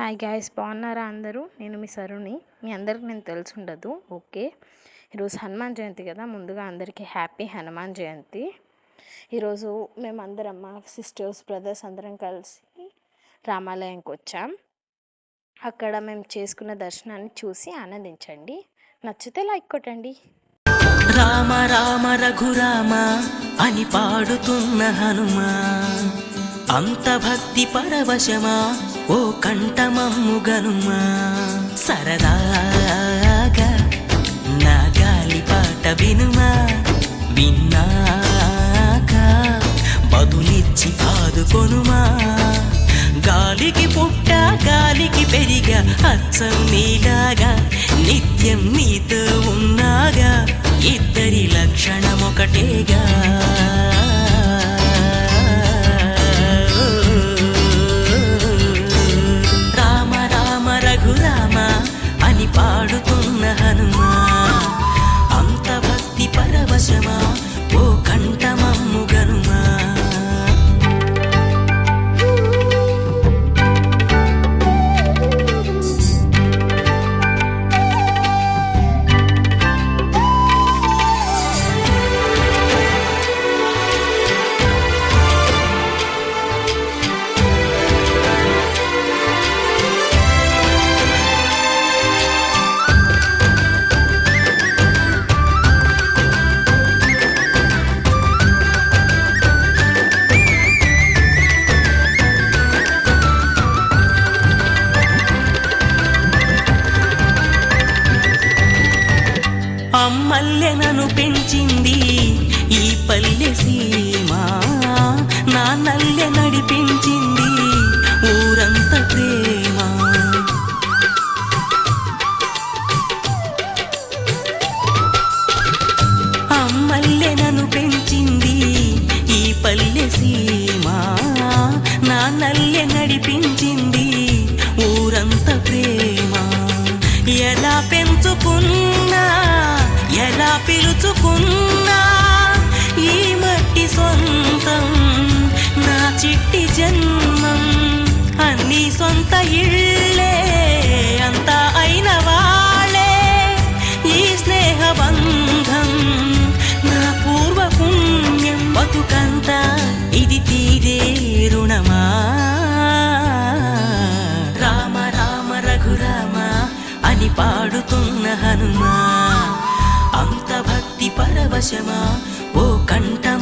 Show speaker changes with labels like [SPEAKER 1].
[SPEAKER 1] Hi guys, బాగున్నారా అందరూ? నేను మీ సరుని. మీ అందరికి నేను తెలుసుండదు. ఓకే, ఈరోజు హనుమాన్ జయంతి కదా. ముందుగా అందరికీ హ్యాపీ హనుమాన్ జయంతి. ఈరోజు మేమందరం మా సిస్టర్స్ బ్రదర్స్ అందరం కలిసి రామాలయంకి వచ్చాం. అక్కడ మేము చేసుకున్న దర్శనాన్ని చూసి ఆనందించండి. నచ్చితే లైక్ కొట్టండి.
[SPEAKER 2] రామ రామ రఘురామ అని పాడుతున్న హనుమా, అంత భక్తి పరవశమా ఓ కంఠమమ్ము గనుమా. సరదాగా నా గాలి పాట వినుమా, విన్నాక బదులిచ్చి ఆదుకొనుమా. గాలికి పుట్ట గాలికి పెరిగా అచ్చం నీలాగా, నిత్యం నీతో ఉన్నాగా, ఇద్దరి లక్షణం ఒకటేగా. రామ రామ రఘురామ అని పాడుతున్న హనుమా, అంత భక్తి పరవశమా ఓ కంఠమమ్ము గనుమా. అమ్మల్లె నన్ను పెంచింది ఈ పల్లె సీమ, నా నల్లె నడిపించింది ఊరంత ప్రేమ. అమ్మల్లె నన్ను పెంచింది ఈ పల్లె సీమ, నా నల్లె నడిపించింది ఊరంత ప్రేమ. ఎలా పెంచుకున్నా ఎలా పిలుచుకున్నా ఈ మట్టి సొంతం, నా చిట్టి జన్మం. అన్ని సొంత ఇళ్ళే అంతా అయిన వాళ్ళే ఈ స్నేహ బంధం, నా పూర్వ పుణ్యం. బతుకంతా ఇది తీరే రుణమా. రామ రామ రఘురామ అని పాడుతున్న హనుమా, అంత భక్తి పరవశమా ఓ కంఠం